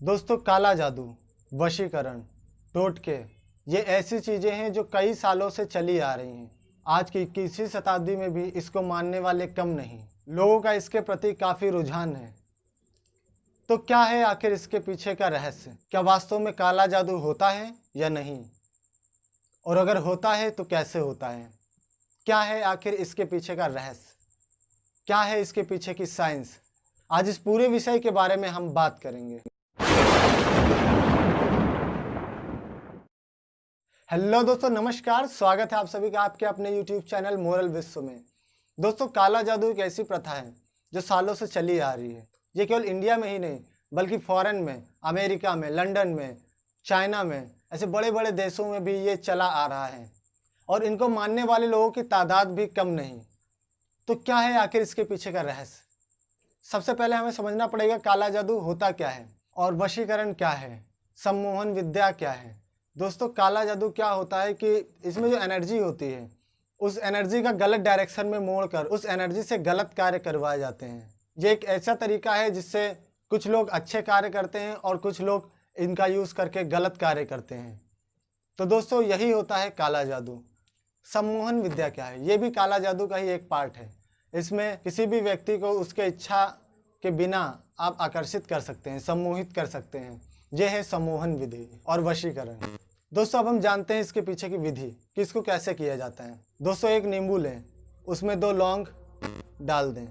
दोस्तों, काला जादू, वशीकरण, टोटके, ये ऐसी चीज़ें हैं जो कई सालों से चली आ रही हैं। आज की 21वीं शताब्दी में भी इसको मानने वाले कम नहीं। लोगों का इसके प्रति काफ़ी रुझान है। तो क्या है आखिर इसके पीछे का रहस्य? क्या वास्तव में काला जादू होता है या नहीं? और अगर होता है तो कैसे होता है? क्या है आखिर इसके पीछे का रहस्य? क्या है इसके पीछे की साइंस? आज इस पूरे विषय के बारे में हम बात करेंगे। हेलो दोस्तों, नमस्कार। स्वागत है आप सभी का आपके अपने YouTube चैनल मोरल विश्व में। दोस्तों, काला जादू एक ऐसी प्रथा है जो सालों से चली आ रही है। ये केवल इंडिया में ही नहीं बल्कि फॉरेन में, अमेरिका में, लंदन में, चाइना में, ऐसे बड़े बड़े देशों में भी ये चला आ रहा है और इनको मानने वाले लोगों की तादाद भी कम नहीं। तो क्या है आखिर इसके पीछे का रहस्य? सबसे पहले हमें समझना पड़ेगा काला जादू होता क्या है और वशीकरण क्या है, सम्मोहन विद्या क्या है। दोस्तों, काला जादू क्या होता है कि इसमें जो एनर्जी होती है उस एनर्जी का गलत डायरेक्शन में मोड़कर उस एनर्जी से गलत कार्य करवाए जाते हैं। ये एक ऐसा तरीका है जिससे कुछ लोग अच्छे कार्य करते हैं और कुछ लोग इनका यूज़ करके गलत कार्य करते हैं। तो दोस्तों, यही होता है काला जादू। सम्मोहन विद्या क्या है? ये भी काला जादू का ही एक पार्ट है। इसमें किसी भी व्यक्ति को उसके इच्छा के बिना आप आकर्षित कर सकते हैं, सम्मोहित कर सकते हैं। ये है सम्मोहन विधि और वशीकरण। दोस्तों, अब हम जानते हैं इसके पीछे की विधि कि इसको कैसे किया जाता है। दोस्तों, एक नींबू लें, उसमें 2 लौंग डाल दें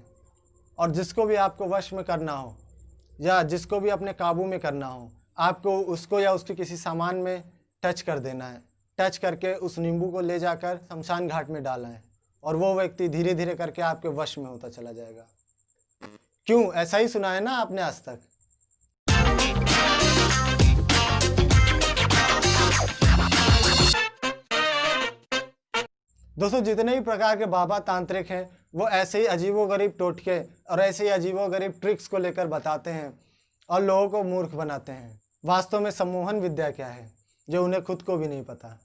और जिसको भी आपको वश में करना हो या जिसको भी अपने काबू में करना हो, आपको उसको या उसके किसी सामान में टच कर देना है। टच करके उस नींबू को ले जाकर शमशान घाट में डालना है और वो व्यक्ति धीरे धीरे करके आपके वश में होता चला जाएगा। क्यों? ऐसा ही सुना है ना आपने आज तक। दोस्तों, जितने भी प्रकार के बाबा तांत्रिक हैं वो ऐसे ही अजीबोगरीब टोटके और ऐसे ही अजीबोगरीब ट्रिक्स को लेकर बताते हैं और लोगों को मूर्ख बनाते हैं। वास्तव में सम्मोहन विद्या क्या है जो उन्हें खुद को भी नहीं पता।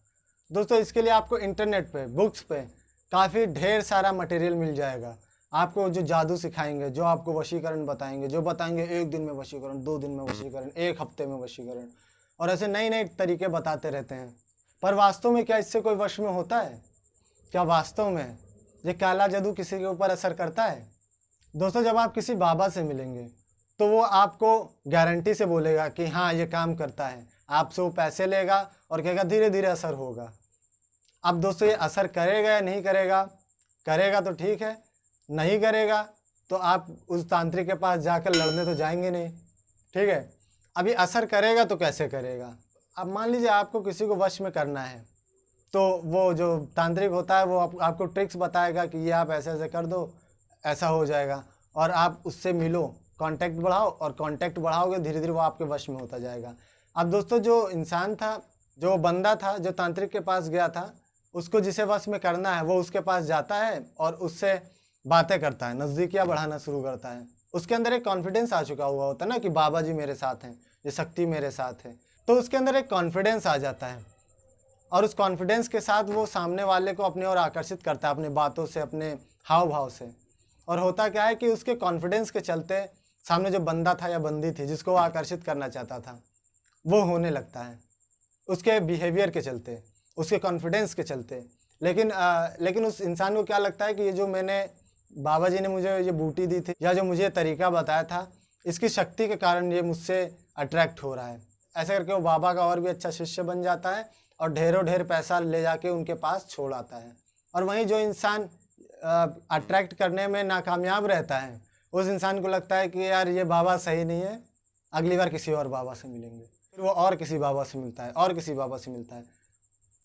दोस्तों, इसके लिए आपको इंटरनेट पे, बुक्स पे काफ़ी ढेर सारा मटेरियल मिल जाएगा। आपको जो जादू सिखाएंगे, जो आपको वशीकरण बताएंगे, जो बताएंगे 1 दिन में वशीकरण, 2 दिन में वशीकरण, 1 हफ्ते में वशीकरण, और ऐसे नए नए तरीके बताते रहते हैं। पर वास्तव में क्या इससे कोई वश में होता है? क्या वास्तव में ये काला जादू किसी के ऊपर असर करता है? दोस्तों, जब आप किसी बाबा से मिलेंगे तो वो आपको गारंटी से बोलेगा कि हाँ, ये काम करता है। आपसे वो पैसे लेगा और कहेगा धीरे धीरे असर होगा। अब दोस्तों, ये असर करेगा या नहीं करेगा? करेगा तो ठीक है, नहीं करेगा तो आप उस तांत्रिक के पास जाकर लड़ने तो जाएंगे नहीं। ठीक है, अभी असर करेगा तो कैसे करेगा? अब मान लीजिए आपको किसी को वश में करना है तो वो जो तांत्रिक होता है वो आपको ट्रिक्स बताएगा कि ये आप ऐसे ऐसे कर दो, ऐसा हो जाएगा, और आप उससे मिलो, कांटेक्ट बढ़ाओ, और कांटेक्ट बढ़ाओगे धीरे धीरे वो आपके वश में होता जाएगा। अब दोस्तों, जो इंसान था, जो बंदा था, जो तांत्रिक के पास गया था, उसको जिसे वश में करना है वो उसके पास जाता है और उससे बातें करता है, नज़दीकियाँ बढ़ाना शुरू करता है। उसके अंदर एक कॉन्फिडेंस आ चुका हुआ होता है ना कि बाबा जी मेरे साथ हैं, ये शक्ति मेरे साथ है। तो उसके अंदर एक कॉन्फिडेंस आ जाता है और उस कॉन्फिडेंस के साथ वो सामने वाले को अपने ओर आकर्षित करता है, अपनी बातों से, अपने हाव भाव से। और होता क्या है कि उसके कॉन्फिडेंस के चलते सामने जो बंदा था या बंदी थी जिसको वो आकर्षित करना चाहता था वो होने लगता है, उसके बिहेवियर के चलते, उसके कॉन्फिडेंस के चलते। लेकिन उस इंसान को क्या लगता है कि ये जो मैंने, बाबा जी ने मुझे ये बूटी दी थी या जो मुझे तरीका बताया था, इसकी शक्ति के कारण ये मुझसे अट्रैक्ट हो रहा है। ऐसे करके वो बाबा का और भी अच्छा शिष्य बन जाता है और ढेरों ढेर पैसा ले जाके उनके पास छोड़ आता है। और वहीं जो इंसान अट्रैक्ट करने में नाकामयाब रहता है, उस इंसान को लगता है कि यार ये बाबा सही नहीं है, अगली बार किसी और बाबा से मिलेंगे। फिर वो और किसी बाबा से मिलता है और किसी बाबा से मिलता है।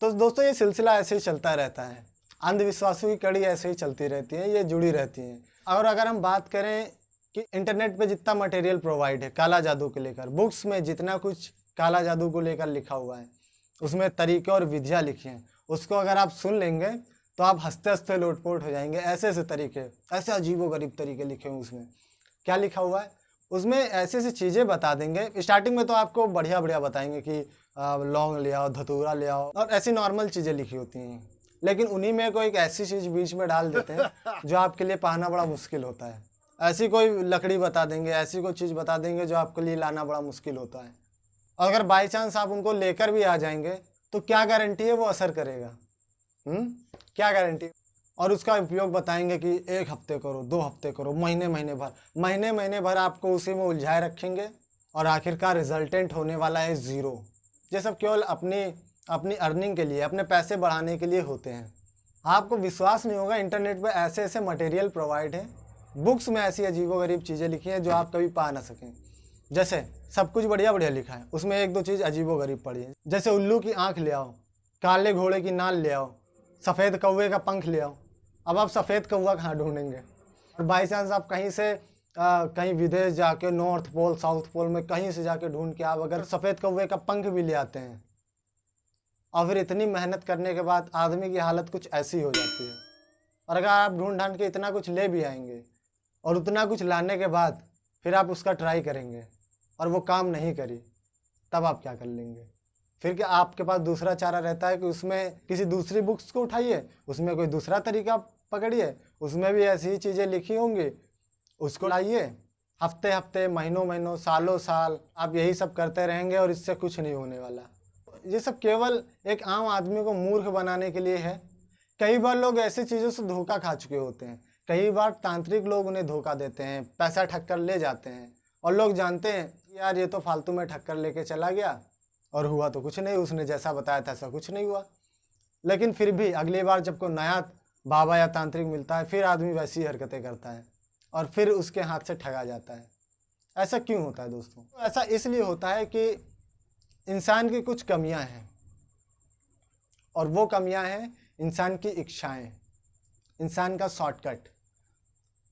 तो दोस्तों, ये सिलसिला ऐसे ही चलता रहता है। अंधविश्वासों की कड़ी ऐसे ही चलती रहती है, ये जुड़ी रहती हैं। और अगर हम बात करें कि इंटरनेट पे जितना मटेरियल प्रोवाइड है काला जादू को लेकर, बुक्स में जितना कुछ काला जादू को लेकर लिखा हुआ है, उसमें तरीके और विधियाँ लिखी हैं, उसको अगर आप सुन लेंगे तो आप हंसते हंसते लोटपोट हो जाएंगे। ऐसे ऐसे तरीके, ऐसे अजीबोगरीब तरीके लिखे हुए उसमें। क्या लिखा हुआ है उसमें? ऐसे ऐसी चीज़ें बता देंगे। स्टार्टिंग में तो आपको बढ़िया बढ़िया बताएंगे कि लौंग ले आओ, धतूरा ले आओ, और ऐसी नॉर्मल चीज़ें लिखी होती हैं। लेकिन उन्हीं में कोई एक ऐसी चीज़ बीच में डाल देते हैं जो आपके लिए पाना बड़ा मुश्किल होता है। ऐसी कोई लकड़ी बता देंगे, ऐसी कोई चीज़ बता देंगे जो आपके लिए लाना बड़ा मुश्किल होता है। अगर बाई चांस आप उनको लेकर भी आ जाएंगे तो क्या गारंटी है वो असर करेगा? क्या गारंटी? और उसका उपयोग बताएंगे कि 1 हफ्ते करो, 2 हफ्ते करो, महीने भर आपको उसी में उलझाए रखेंगे और आखिरकार रिजल्टेंट होने वाला है 0। ये सब केवल अपनी अर्निंग के लिए, अपने पैसे बढ़ाने के लिए होते हैं। आपको विश्वास नहीं होगा, इंटरनेट पे ऐसे ऐसे मटेरियल प्रोवाइड है, बुक्स में ऐसी अजीबोगरीब चीज़ें लिखी हैं जो आप कभी पा ना सकें। जैसे सब कुछ बढ़िया बढ़िया लिखा है, उसमें 1-2 चीज़ अजीबोगरीब पड़ी है। जैसे उल्लू की आँख ले आओ, काले घोड़े की नाल ले आओ, सफ़ेद कौवे का पंख ले आओ। अब आप सफ़ेद कौवा कहाँ ढूंढेंगे? और बाई चांस आप कहीं से कहीं विदेश जाके नॉर्थ पोल साउथ पोल में कहीं से जाके ढूंढ के आप अगर सफ़ेद कौवे का पंख भी ले आते हैं और फिर इतनी मेहनत करने के बाद आदमी की हालत कुछ ऐसी हो जाती है। और अगर आप ढूंढ ढांड के इतना कुछ ले भी आएंगे और उतना कुछ लाने के बाद फिर आप उसका ट्राई करेंगे और वो काम नहीं करी, तब आप क्या कर लेंगे? फिर क्या आपके पास दूसरा चारा रहता है कि उसमें किसी दूसरी बुक्स को उठाइए, उसमें कोई दूसरा तरीका पकड़िए, उसमें भी ऐसी ही चीज़ें लिखी होंगी, उसको लाइए। हफ्ते हफ्ते, महीनों सालों साल आप यही सब करते रहेंगे और इससे कुछ नहीं होने वाला। ये सब केवल एक आम आदमी को मूर्ख बनाने के लिए है। कई बार लोग ऐसी चीज़ों से धोखा खा चुके होते हैं, कई बार तांत्रिक लोग उन्हें धोखा देते हैं, पैसा ठग कर ले जाते हैं और लोग जानते हैं यार ये तो फालतू में ठग कर लेके चला गया और हुआ तो कुछ नहीं, उसने जैसा बताया था ऐसा कुछ नहीं हुआ। लेकिन फिर भी अगली बार जब कोई नया बाबा या तांत्रिक मिलता है फिर आदमी वैसी हरकतें करता है और फिर उसके हाथ से ठगा जाता है। ऐसा क्यों होता है दोस्तों? ऐसा इसलिए होता है कि इंसान की कुछ कमियां हैं और वो कमियां हैं इंसान की इच्छाएं, इंसान का शॉर्टकट।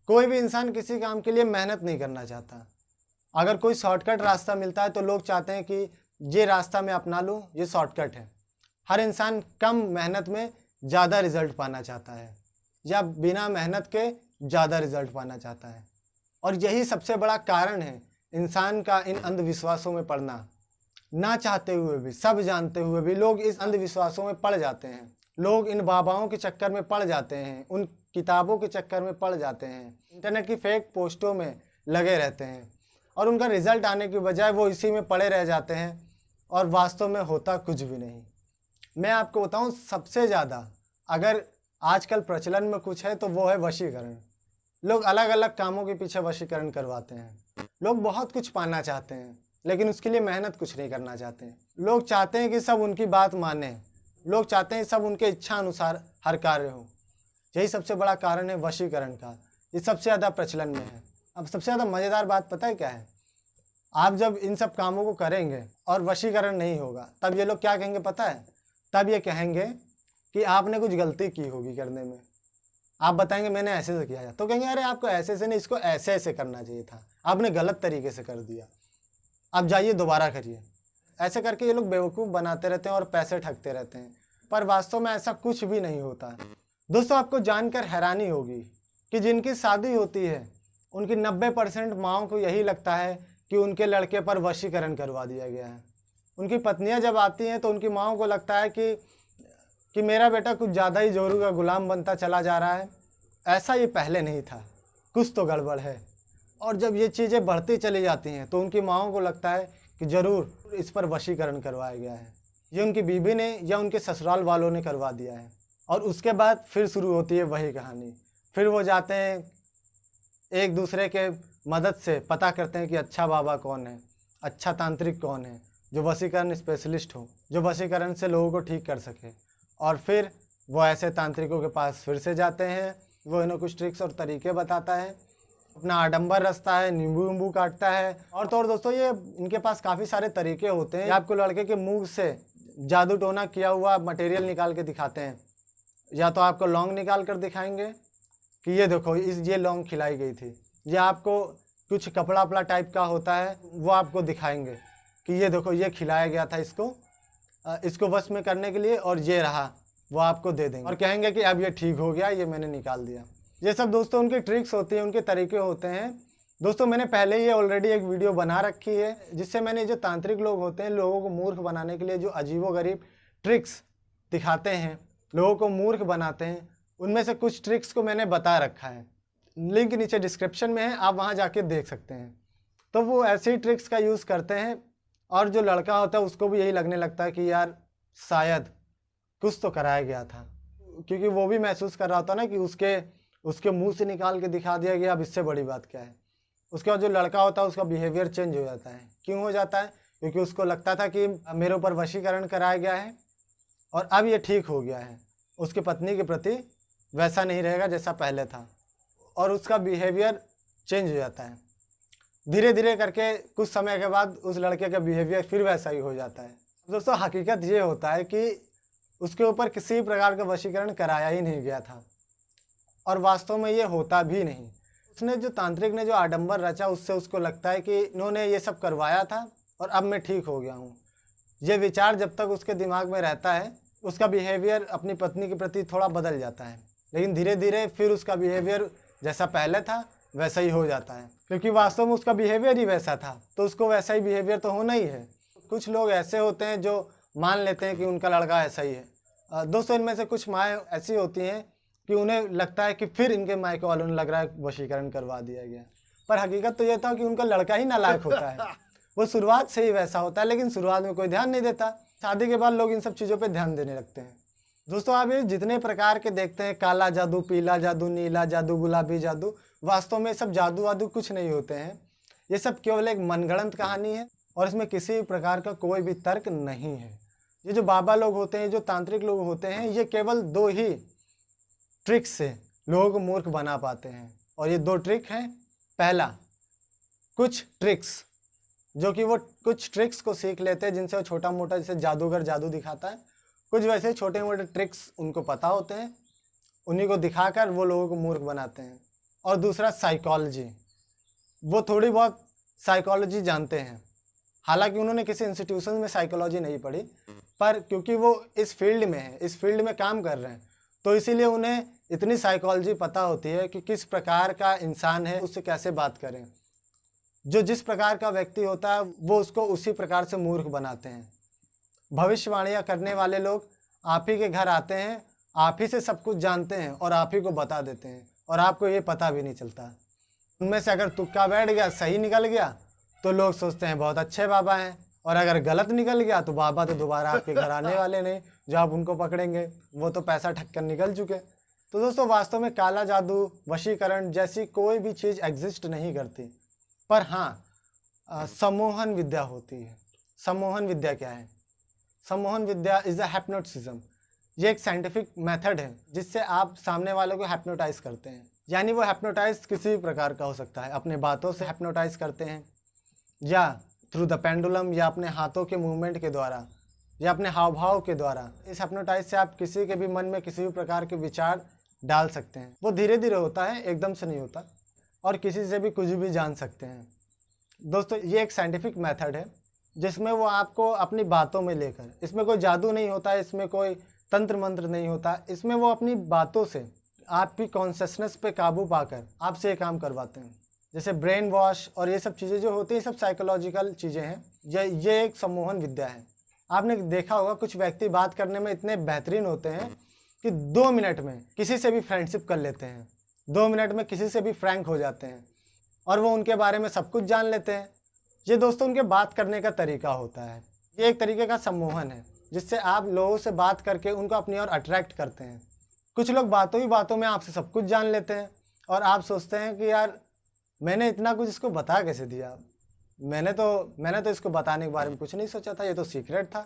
कोई भी इंसान किसी काम के लिए मेहनत नहीं करना चाहता। अगर कोई शॉर्टकट रास्ता मिलता है तो लोग चाहते हैं कि ये रास्ता मैं अपना लूँ, ये शॉर्टकट है। हर इंसान कम मेहनत में ज़्यादा रिजल्ट पाना चाहता है या बिना मेहनत के ज़्यादा रिजल्ट पाना चाहता है। और यही सबसे बड़ा कारण है इंसान का इन अंधविश्वासों में पड़ना। ना चाहते हुए भी, सब जानते हुए भी लोग इस अंधविश्वासों में पड़ जाते हैं। लोग इन बाबाओं के चक्कर में पड़ जाते हैं, उन किताबों के चक्कर में पड़ जाते हैं, इंटरनेट की फेक पोस्टों में लगे रहते हैं और उनका रिजल्ट आने की बजाय वो इसी में पड़े रह जाते हैं और वास्तव में होता कुछ भी नहीं। मैं आपको बताऊं, सबसे ज़्यादा अगर आजकल प्रचलन में कुछ है तो वो है वशीकरण। लोग अलग अलग कामों के पीछे वशीकरण करवाते हैं। लोग बहुत कुछ पाना चाहते हैं लेकिन उसके लिए मेहनत कुछ नहीं करना चाहते हैं। लोग चाहते हैं कि सब उनकी बात माने, लोग चाहते हैं सब उनके इच्छा अनुसार हर कार्य हो। यही सबसे बड़ा कारण है वशीकरण का, ये सबसे ज़्यादा प्रचलन में है। अब सबसे ज़्यादा मज़ेदार बात पता है क्या है? आप जब इन सब कामों को करेंगे और वशीकरण नहीं होगा तब ये लोग क्या कहेंगे पता है? तब ये कहेंगे कि आपने कुछ गलती की होगी करने में। आप बताएंगे मैंने ऐसे से किया था, तो कहेंगे अरे आपको ऐसे से नहीं, इसको ऐसे ऐसे करना चाहिए था, आपने गलत तरीके से कर दिया, अब जाइए दोबारा करिए। ऐसे करके ये लोग बेवकूफ़ बनाते रहते हैं और पैसे ठगते रहते हैं, पर वास्तव में ऐसा कुछ भी नहीं होता। दोस्तों, आपको जानकर हैरानी होगी कि जिनकी शादी होती है उनकी 90% माँओं को यही लगता है कि उनके लड़के पर वशीकरण करवा दिया गया है। उनकी पत्नियां जब आती हैं तो उनकी माँओं को लगता है कि मेरा बेटा कुछ ज़्यादा ही जोरू का गुलाम बनता चला जा रहा है, ऐसा ये पहले नहीं था, कुछ तो गड़बड़ है। और जब ये चीज़ें बढ़ती चली जाती हैं तो उनकी माँओं को लगता है कि ज़रूर इस पर वशीकरण करवाया गया है, ये उनकी बीवी ने या उनके ससुराल वालों ने करवा दिया है। और उसके बाद फिर शुरू होती है वही कहानी। फिर वो जाते हैं एक दूसरे के मदद से पता करते हैं कि अच्छा बाबा कौन है, अच्छा तांत्रिक कौन है, जो वशीकरण स्पेशलिस्ट हो, जो वशीकरण से लोगों को ठीक कर सके। और फिर वो ऐसे तांत्रिकों के पास फिर से जाते हैं, वो इन्हें कुछ ट्रिक्स और तरीके बताता है, अपना आडंबर रचता है, नींबू वींबू काटता है। और तो और दोस्तों, ये इनके पास काफ़ी सारे तरीके होते हैं। आपको लड़के के मुंह से जादू टोना किया हुआ मटेरियल निकाल के दिखाते हैं, या तो आपको लौंग निकाल कर दिखाएंगे कि ये देखो ये लौंग खिलाई गई थी, या आपको कुछ कपड़ा वपड़ा टाइप का होता है वो आपको दिखाएंगे कि ये देखो ये खिलाया गया था इसको वश में करने के लिए, और ये रहा, वो आपको दे देंगे और कहेंगे कि अब ये ठीक हो गया, ये मैंने निकाल दिया। ये सब दोस्तों उनकी ट्रिक्स होती हैं, उनके तरीके होते हैं। दोस्तों, मैंने पहले ही ऑलरेडी एक वीडियो बना रखी है जिससे मैंने जो तांत्रिक लोग होते हैं लोगों को मूर्ख बनाने के लिए जो अजीबोगरीब ट्रिक्स दिखाते हैं, लोगों को मूर्ख बनाते हैं, उनमें से कुछ ट्रिक्स को मैंने बता रखा है। लिंक नीचे डिस्क्रिप्शन में है, आप वहाँ जाके देख सकते हैं। तो वो ऐसे ही ट्रिक्स का यूज़ करते हैं और जो लड़का होता है उसको भी यही लगने लगता है कि यार शायद कुछ तो कराया गया था, क्योंकि वो भी महसूस कर रहा होता ना कि उसके मुंह से निकाल के दिखा दिया गया, अब इससे बड़ी बात क्या है। उसके बाद जो लड़का होता है उसका बिहेवियर चेंज हो जाता है। क्यों हो जाता है? क्योंकि उसको लगता था कि मेरे ऊपर वशीकरण कराया गया है और अब ये ठीक हो गया है, उसकी पत्नी के प्रति वैसा नहीं रहेगा जैसा पहले था, और उसका बिहेवियर चेंज हो जाता है। धीरे धीरे करके कुछ समय के बाद उस लड़के का बिहेवियर फिर वैसा ही हो जाता है। दोस्तों हकीकत ये होता है कि उसके ऊपर किसी प्रकार का वशीकरण कराया ही नहीं गया था, और वास्तव में ये होता भी नहीं। उसने जो तांत्रिक ने जो आडंबर रचा, उससे उसको लगता है कि इन्होंने ये सब करवाया था और अब मैं ठीक हो गया हूँ। ये विचार जब तक उसके दिमाग में रहता है, उसका बिहेवियर अपनी पत्नी के प्रति थोड़ा बदल जाता है, लेकिन धीरे धीरे फिर उसका बिहेवियर जैसा पहले था वैसा ही हो जाता है, क्योंकि वास्तव में उसका बिहेवियर ही वैसा था, तो उसको वैसा ही बिहेवियर तो होना ही है। कुछ लोग ऐसे होते हैं जो मान लेते हैं कि उनका लड़का ऐसा ही है। दोस्तों इनमें से कुछ माएँ ऐसी होती हैं कि उन्हें लगता है कि फिर इनके मायके वालों ने लग रहा है वशीकरण करवा दिया गया, पर हकीकत तो यह था कि उनका लड़का ही नालायक होता है। वो शुरुआत से ही वैसा होता है, लेकिन शुरुआत में कोई ध्यान नहीं देता। शादी के बाद लोग इन सब चीज़ों पे ध्यान देने लगते हैं। दोस्तों आप ये जितने प्रकार के देखते हैं, काला जादू, पीला जादू, नीला जादू, गुलाबी जादू, वास्तव में सब जादू वादू कुछ नहीं होते हैं। ये सब केवल एक मनगढ़ंत कहानी है और इसमें किसी प्रकार का कोई भी तर्क नहीं है। ये जो बाबा लोग होते हैं, जो तांत्रिक लोग होते हैं, ये केवल 2 ही ट्रिक्स से लोगों को मूर्ख बना पाते हैं, और ये 2 ट्रिक हैं। पहला, कुछ ट्रिक्स, जो कि वो कुछ ट्रिक्स को सीख लेते हैं जिनसे वो छोटा मोटा जैसे जादूगर जादू दिखाता है, कुछ वैसे छोटे मोटे ट्रिक्स उनको पता होते हैं, उन्हीं को दिखाकर वो लोगों को मूर्ख बनाते हैं। और दूसरा साइकोलॉजी, वो थोड़ी बहुत साइकोलॉजी जानते हैं, हालांकि उन्होंने किसी इंस्टीट्यूशन में साइकोलॉजी नहीं पढ़ी, पर क्योंकि वो इस फील्ड में है, इस फील्ड में काम कर रहे हैं, तो इसीलिए उन्हें इतनी साइकोलॉजी पता होती है कि किस प्रकार का इंसान है, उससे कैसे बात करें। जो जिस प्रकार का व्यक्ति होता है वो उसको उसी प्रकार से मूर्ख बनाते हैं। भविष्यवाणियाँ करने वाले लोग आप ही के घर आते हैं, आप ही से सब कुछ जानते हैं और आप ही को बता देते हैं, और आपको ये पता भी नहीं चलता। उनमें से अगर तुक्का बैठ गया, सही निकल गया, तो लोग सोचते हैं बहुत अच्छे बाबा हैं, और अगर गलत निकल गया तो बाबा तो दोबारा आपके घर आने वाले नहीं, जो आप उनको पकड़ेंगे, वो तो पैसा ठग कर निकल चुके। तो दोस्तों वास्तव में काला जादू, वशीकरण जैसी कोई भी चीज़ एग्जिस्ट नहीं करती, पर हाँ सम्मोहन विद्या होती है। सम्मोहन विद्या क्या है? सम्मोहन विद्या इज़ अ हिप्नोटिज्म। ये एक साइंटिफिक मेथड है जिससे आप सामने वाले को हिप्नोटाइज करते हैं। यानी वो हिप्नोटाइज किसी भी प्रकार का हो सकता है, अपने बातों से हिप्नोटाइज करते हैं, या थ्रू द पेंडुलम, या अपने हाथों के मूवमेंट के द्वारा, या अपने हाव भाव के द्वारा। इस हिप्नोटाइज से आप किसी के भी मन में किसी भी प्रकार के विचार डाल सकते हैं। वो धीरे धीरे होता है, एकदम से नहीं होता, और किसी से भी कुछ भी जान सकते हैं। दोस्तों ये एक साइंटिफिक मेथड है जिसमें वो आपको अपनी बातों में लेकर, इसमें कोई जादू नहीं होता है, इसमें कोई तंत्र मंत्र नहीं होता, इसमें वो अपनी बातों से आपकी कॉन्शसनेस पे काबू पाकर आपसे ये काम करवाते हैं। जैसे ब्रेन वॉश और ये सब चीज़ें जो होती हैं, सब साइकोलॉजिकल चीज़ें हैं। ये एक सम्मोहन विद्या है। आपने देखा होगा कुछ व्यक्ति बात करने में इतने बेहतरीन होते हैं कि 2 मिनट में किसी से भी फ्रेंडशिप कर लेते हैं, 2 मिनट में किसी से भी फ्रैंक हो जाते हैं, और वो उनके बारे में सब कुछ जान लेते हैं। ये दोस्तों उनके बात करने का तरीका होता है। ये एक तरीके का सम्मोहन है जिससे आप लोगों से बात करके उनको अपनी ओर अट्रैक्ट करते हैं। कुछ लोग बातों ही बातों में आपसे सब कुछ जान लेते हैं, और आप सोचते हैं कि यार मैंने इतना कुछ इसको बता कैसे दिया, मैंने तो इसको बताने के बारे में कुछ नहीं सोचा था, ये तो सीक्रेट था,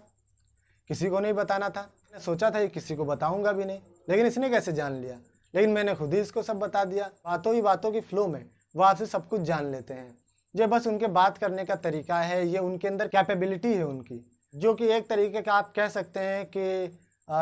किसी को नहीं बताना था, मैंने सोचा था ये किसी को बताऊंगा भी नहीं, लेकिन इसने कैसे जान लिया, लेकिन मैंने खुद ही इसको सब बता दिया। बातों ही बातों की फ्लो में वो आपसे सब कुछ जान लेते हैं। ये बस उनके बात करने का तरीका है, ये उनके अंदर कैपेबिलिटी है उनकी, जो कि एक तरीके का आप कह सकते हैं कि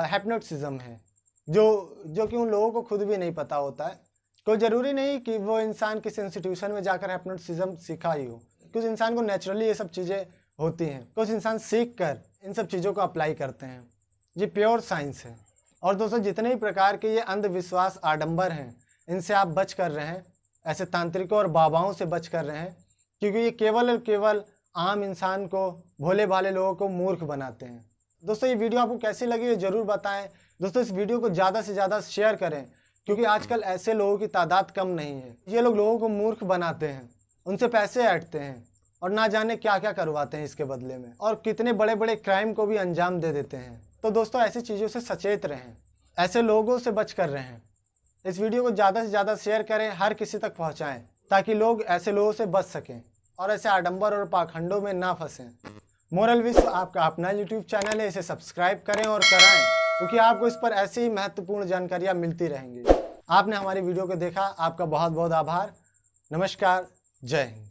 हिप्नोटिज्म है, जो कि उन लोगों को खुद भी नहीं पता होता है। कोई ज़रूरी नहीं कि वो इंसान किसी इंस्टीट्यूशन में जाकर हिप्नोटिज्म सीखा ही हो, कुछ इंसान को नेचुरली ये सब चीज़ें होती हैं, कुछ इंसान सीख कर इन सब चीज़ों को अप्लाई करते हैं। ये प्योर साइंस है। और दोस्तों जितने भी प्रकार के ये अंधविश्वास आडंबर हैं, इनसे आप बच कर रहे हैं, ऐसे तांत्रिकों और बाबाओं से बच कर रहे हैं, क्योंकि ये केवल और केवल आम इंसान को, भोले भाले लोगों को मूर्ख बनाते हैं। दोस्तों ये वीडियो आपको कैसी लगी है ज़रूर बताएं। दोस्तों इस वीडियो को ज़्यादा से ज़्यादा शेयर करें, क्योंकि आजकल ऐसे लोगों की तादाद कम नहीं है। ये लोग लोगों को मूर्ख बनाते हैं, उनसे पैसे ऐंठते हैं और ना जाने क्या क्या करवाते हैं इसके बदले में, और कितने बड़े बड़े क्राइम को भी अंजाम दे देते हैं। तो दोस्तों, ऐसी चीज़ों से सचेत रहें, ऐसे लोगों से बच कर रहें। इस वीडियो को ज़्यादा से ज़्यादा शेयर करें, हर किसी तक पहुँचाएँ, ताकि लोग ऐसे लोगों से बच सकें और ऐसे आडंबर और पाखंडों में ना फंसें। मोरल विश्व आपका अपना यूट्यूब चैनल है, इसे सब्सक्राइब करें और कराएं, क्योंकि आपको इस पर ऐसी ही महत्वपूर्ण जानकारियाँ मिलती रहेंगी। आपने हमारी वीडियो को देखा, आपका बहुत बहुत आभार। नमस्कार, जय हिंद।